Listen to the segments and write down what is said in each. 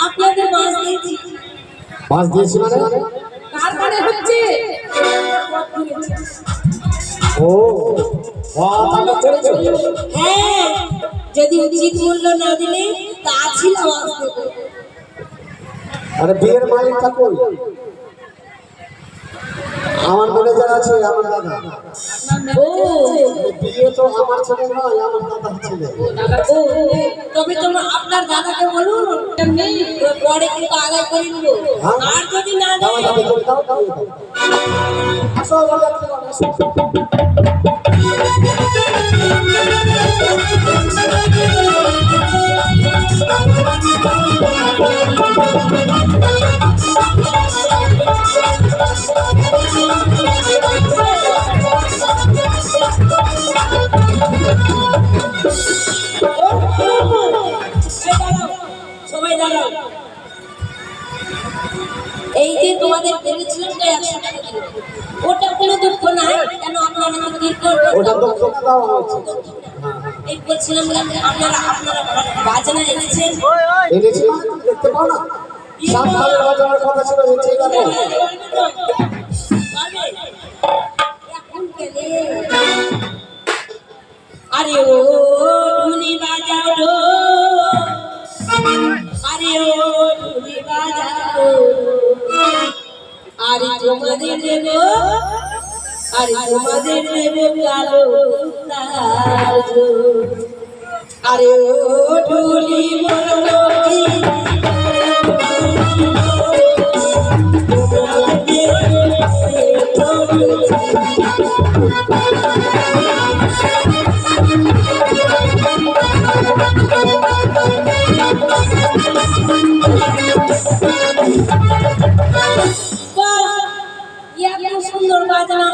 আপনাদের মাছ দিয়েছি। মাছ দিয়েছি মানে তার মানে হচ্ছে ও তাহলে চলেছো। হ্যাঁ, যদি উচিত মূল্য না দিলে তা ছিল মাছ দেবো। আরে বিয়ের মালিকটা কই? আমার ম্যানেজার আছে, আমার দাদা। ও বিয়ে তো আমার ছেলে নয়, আমার দাদার ছেলে। ও তবে তোমরা আপনার দাদাকে বলুন, পরে কিন্তু আগায় করে নেবো। আর যদি না দাও, দেয় দাও, দাও, দাও, দাও। আসো, বাবা, আসো। সবাই দাঁড়াও। এই যে তোমাদের বলেছিলাম যে 100 টাকা দিতে, ওটা কোনো দুঃখ নাই, কেন আপনারা তো দীর্ঘ ওটা তো দাও হচ্ছে। এই বলছিলাম আপনারা বাজনা এনেছেন। এনেছি দেখতে পাও না? সাত ভাগের বাজানোর কথা ছিল, হচ্ছে দেখো। এখন কেনে আরে ও ঢুলি বাজাও ঢোল, আরে ও ঢুলি বাজাও, আরে তোমাদের দেব, আরে তোমাদের দেব কালো তাজো, আরে ও ঢুলি বলো কি সুন্দর বাজনা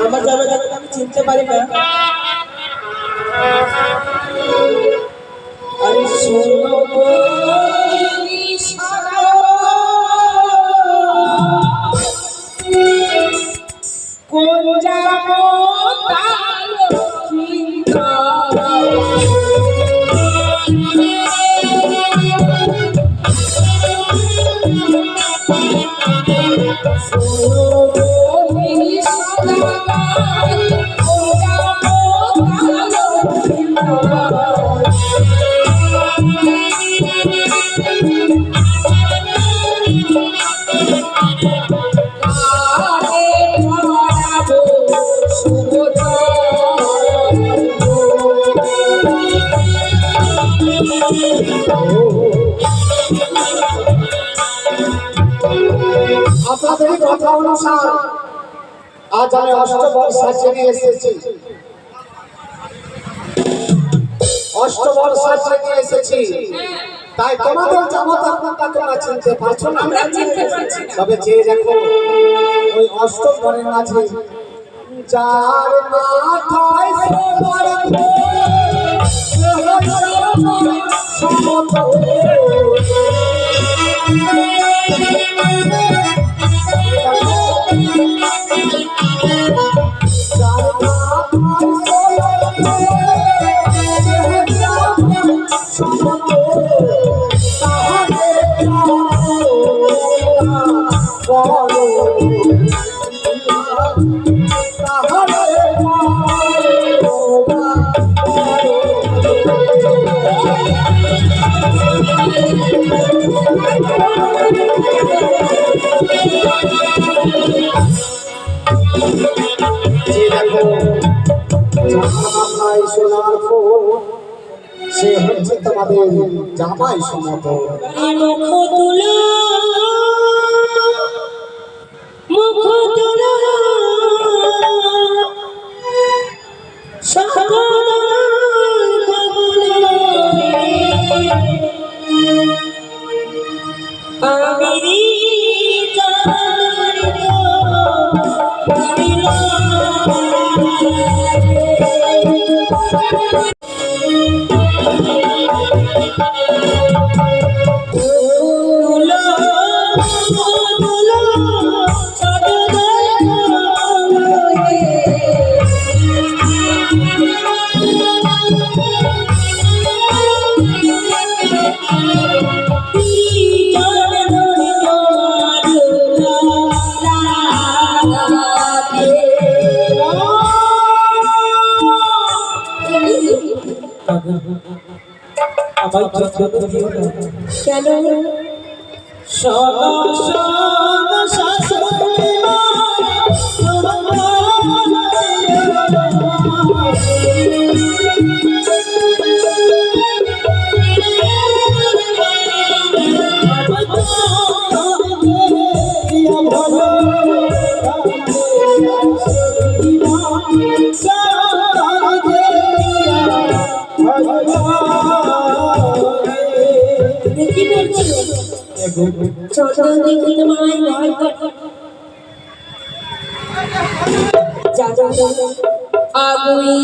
আমার জামাই যাকে আমি চিনতে পারি না। আরে শোনো কোন যাবো আপনাদের কথা অনুসার আজ আমি অষ্টবর সাজিয়ে নিয়ে এসেছি। অষ্টবর সাজিয়ে নিয়ে এসেছি, তাই তোমাদের জামাতার নামটা তোমরা চিনতে পারছো না। তবে চেয়ে দেখো, ওই অষ্টবরের মাঝে যার মাথায় সবার সোনার ফুল, সে হচ্ছে তোমাদের জামাই সমতল। মুখ তুলো আমায় যন্ত্রণা দিও না। কেন? শোনো শোনো শাশুড়ি মা, কি বলছো? চন্দ্র দেখে তোমায় ভয় করে। যা যা আগুই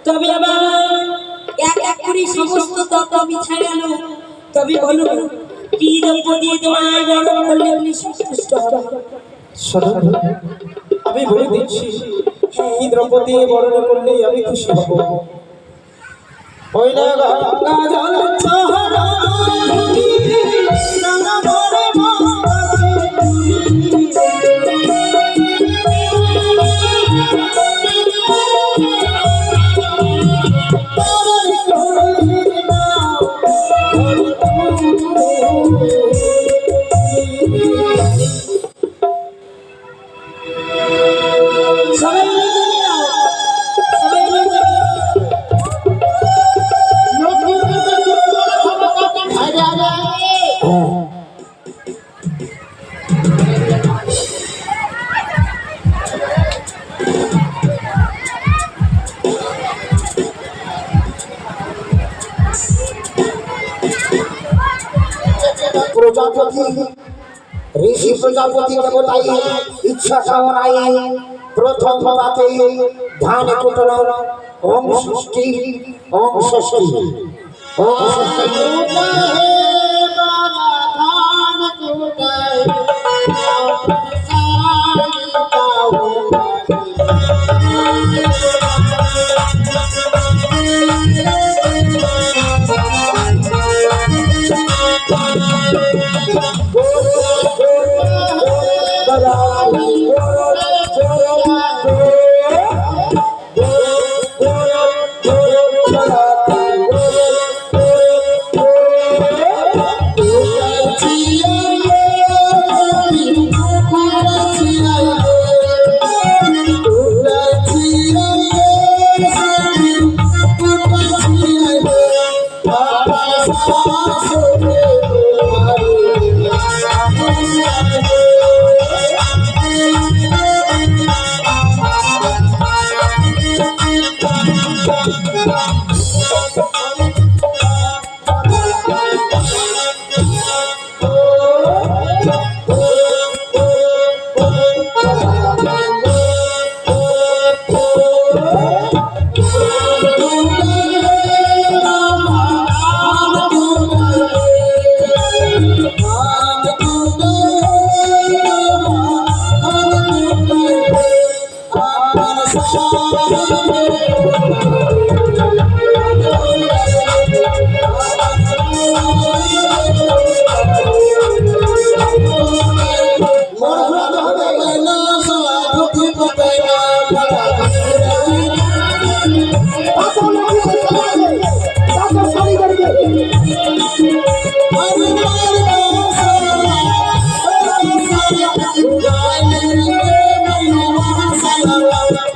তবে আবার এক এক করে সমস্ত তত্ত্ব আমি ছাড়ালো। তবে বলো কি দ্রব্য দিয়ে তোমায় বরণ করলে আপনি সন্তুষ্ট হবেন? শোনো, আমি বলে দিচ্ছি কি দ্রব্য দিয়ে বরণ করলেই আমি খুশি হব। ওই না গঙ্গা জল চহরা রাঙা বরে প্রজাপতি ঋষি প্রজাপতি দেবতাই ইচ্ছা কামনাই প্রথম পাতে ধান কুটন ওম ষষ্ঠী ওম ষষ্ঠী ওম ষষ্ঠী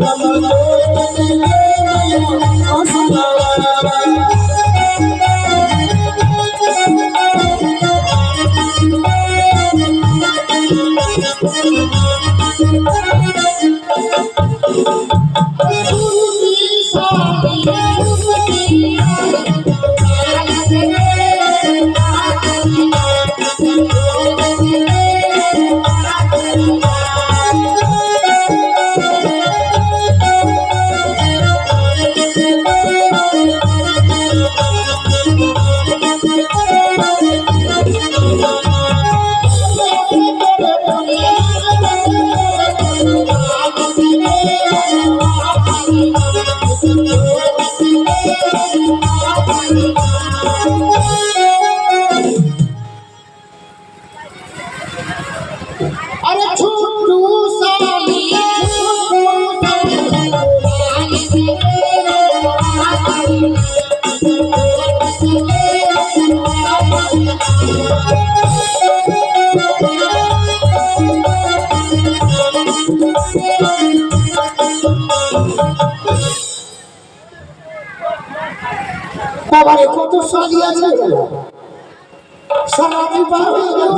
Come on, अरे छुट्टू साली বাবারে কত সাজি আছে সারা জীবন হয়ে গেল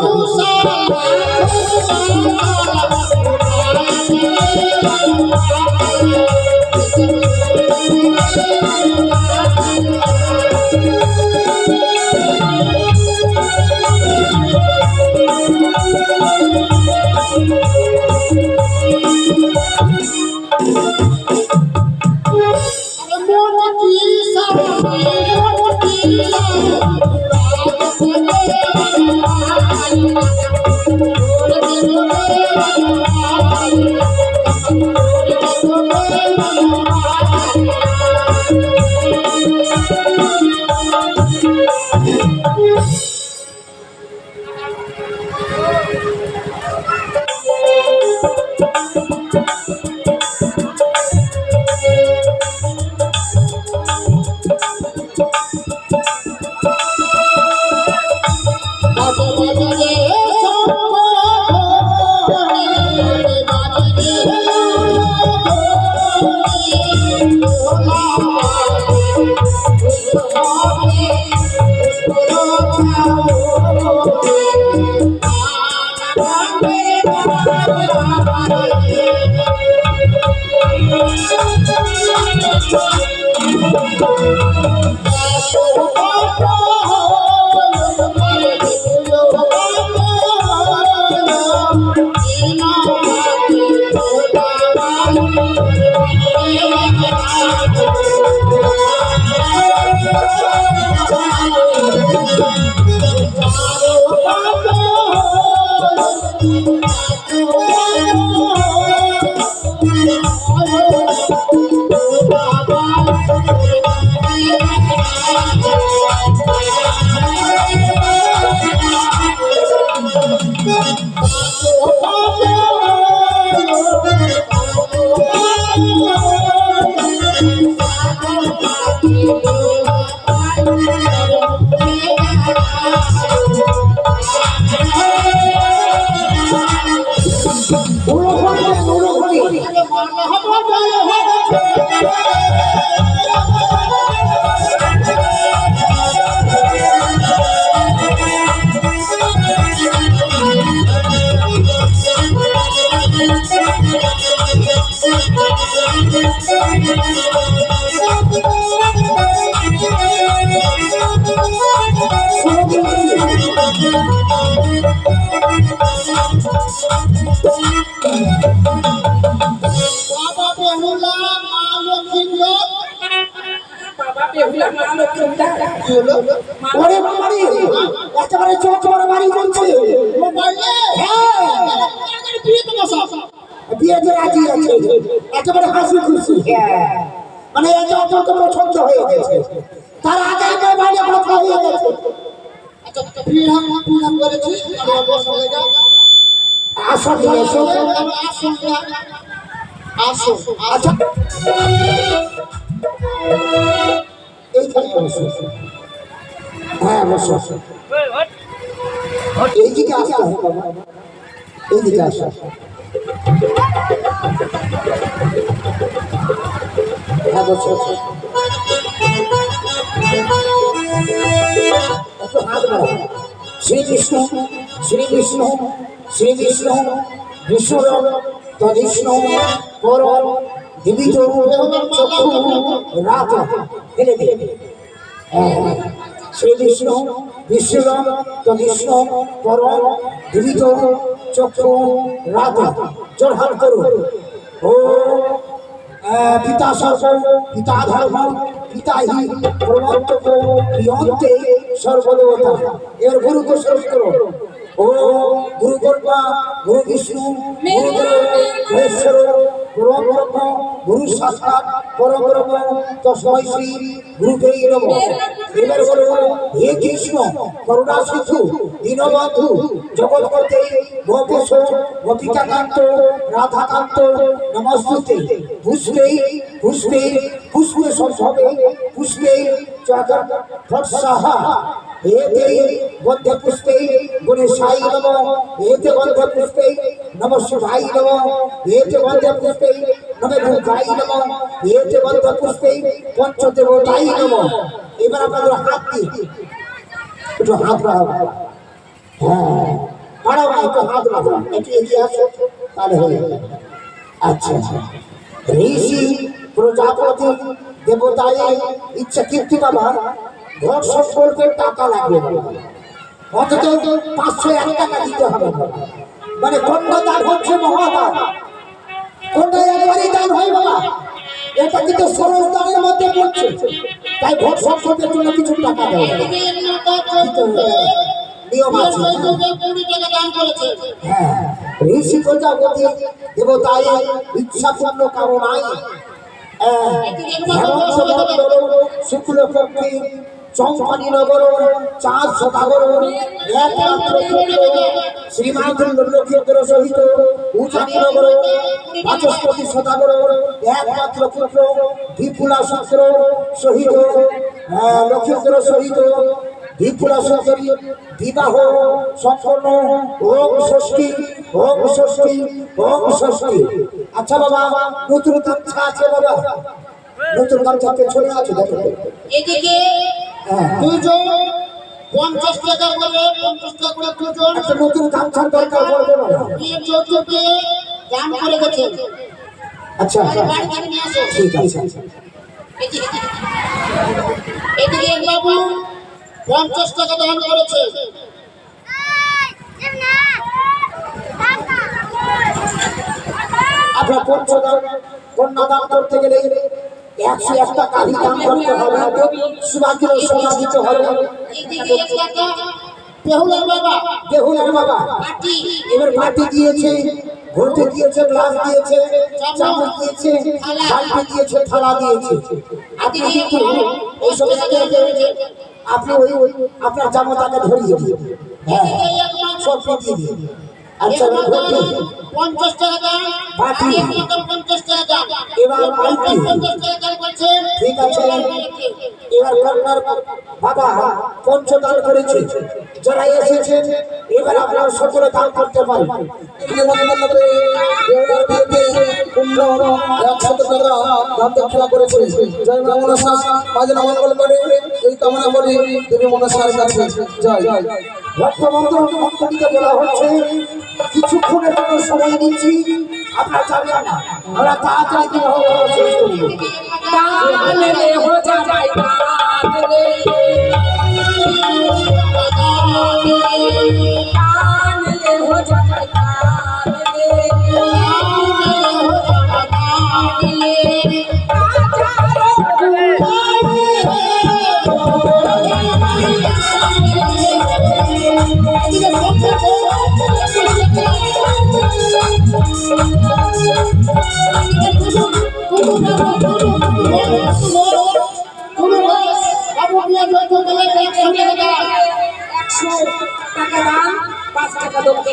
ওরে বাবারে একেবারে চোখ বড় বাড়ি করছে বিয়েতে রাজি আছে একেবারে হাসি খুশি মানে একে অপরকে পছন্দ হয়ে গেছে তার আগে মোবাইলে কথা হয়ে গেছে আসো আসো আচ্ছা এইখানে বসো হ্যাঁ বসো এইদিকে আসতে হবে বাবা এইদিকে আসো হ্যাঁ বসো একটু হাত বাড়াও শ্রী বিষ্ণু শ্রী বিষ্ণু শ্রী বিষ্ণু বিষ্ণুর তদিষ্ণু পর জীবিত চক্ষু রাত ফেলে দিলে শ্রী বিষ্ণু বিষ্ণুর তদিষ্ণু পর জীবিত চক্ষু রাত জোরহার করুন ও পিতা সর্ব পিতা ধর্ম পিতা হি প্রবর্তক প্রিয়ন্তে সর্বদেবতা এর গুরুকে স্মরণ করো ও গুরু ব্রহ্মা গুরু বিষ্ণু গুরুদেব মহেশ্বর পরম ব্রহ্ম গুরু সাক্ষাৎ পরম ব্রহ্ম তস্मै শ্রী গুরুদেই নমঃ। এবার বলো, হে কৃষ্ণ করুণা সিন্ধু দীনবন্ধু জগৎপতে গোপেশ গোপিকাকান্ত রাধাকান্ত নমস্তুতে। পুষ্পে পুষ্পে পুষ্পে সম্ভবে পুষ্পে জগৎসাহা এতে গন্ধে পুষ্পে গণেশাই নমঃ। এতে গন্ধে পুষ্পে নমঃ শিবায় নমঃ। এতে গন্ধে পুষ্পে নমঃ দুর্গায় নমঃ। এতে গন্ধে পুষ্পে পঞ্চদেবতায় নমঃ। এবার আপনাদের হাত দিয়ে একটু হাত বাড়াবো। হ্যাঁ বাড়াও না, একটু হাত বাড়াও, একটু এগিয়ে আসো, তাহলে হয়ে যাবে। আচ্ছা ঋষি প্রজাপতি দেবতায় ইচ্ছা কীর্তি বাবা ঘর সম্পর্কে টাকা লাগবে বাবা, অন্তত 501 টাকা দিতে হবে বাবা। মানে কন্যাদান হচ্ছে মহাদান, কন্যা একবারই দান হয় বাবা, এটা কিন্তু সরস দানের মধ্যে পড়ছে, তাই ঘর সম্পর্কের জন্য কিছু টাকা দেওয়া নিয়ম আছে। হ্যাঁ ঋষি প্রজাপতি দেবতায় ইচ্ছা পূর্ণ কামনায় শুক্লপক্ষে চম্পানি নগর চাঁদ সদাগর একমাত্র পুত্র শ্রীমান লক্ষ্মীন্দর সহিত উজানি নগর বাচস্পতি সদাগর একমাত্র পুত্র বিপুলা শাস্ত্র সহিত লক্ষ্মীন্দর সহিত বিপুলা শাস্ত্রী বিবাহ সম্পন্ন ওম ষষ্ঠী ওম ষষ্ঠী ওম ষষ্ঠী। আচ্ছা বাবা নতুন গামছা আছে বাবা, নতুন গামছা পেছনে আছে দেখো। এদিকে দুজন 50 টাকা করে 50 টাকা করে দুজন একটা নতুন গামছার দরকার পড়বে বাবা। বিয়ে চৌচকে দান করে গেছে। আচ্ছা বাড়ি থেকে নিয়ে আসো। ঠিক আছে। এদিকে এক বাবু 50 টাকা দান করেছে। আপনার কন্যাদান করতে গেলে 101 টাকা দান করতে হবে, সুভাগ্য সোনা দিতে হবে। এদিকে এক টাকা বেহুলার বাবা বেহুলার বাবা পাটি এবার পাটি দিয়েছে, ঘটে দিয়েছে, গ্লাস দিয়েছে, চামচ দিয়েছে, বালতি দিয়েছে, থালা দিয়েছে। আপনি কিন্তু এইসব আপনি ওই আপনার জামাটাকে ধরিয়ে দিন। হ্যাঁ সব দিয়ে দিন। আচ্ছা ঘটে 50 টাকা দান পাটি 50 টাকা দান এবার বালতি 50 টাকা দান করছে। ঠিক আছে। এবার কন্যার বাবা পঞ্চদান করেছে, যারা এসেছে এবার আপনারা সকলে দান করতে পারেন। ভক্তবন্ধুকে বলা হচ্ছে কিছুক্ষণের জন্য সময় নিচ্ছি, আপনারা যাবেন না, আমরা তাড়াতাড়ি বিবাহ করা শেষ করব।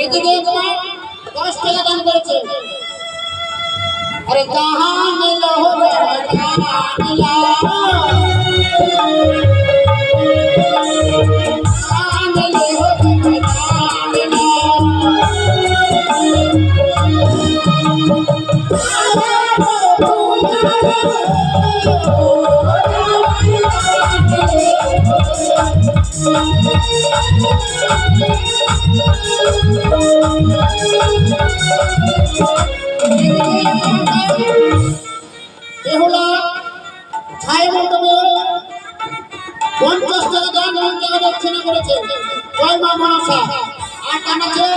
এদিকে 10 টাকা দান করেছে। अरे कहाँ मिलो हो বেহুলা ছাই মণ্ডপে 50 টাকা দান 9 টাকা দক্ষিণা করেছে। জয় মা মনসা। আর দান আছে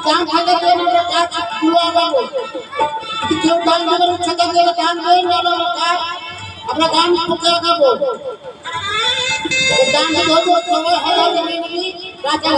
দান থাকে তো আমরা কাজ পুরো পাবো। কেউ দান দেবার ইচ্ছা থাকলে দান দেন, না আমরা কাজ আমরা দান করতে লাগাবো। দান দিতে হবে সবাই হাজার রাজা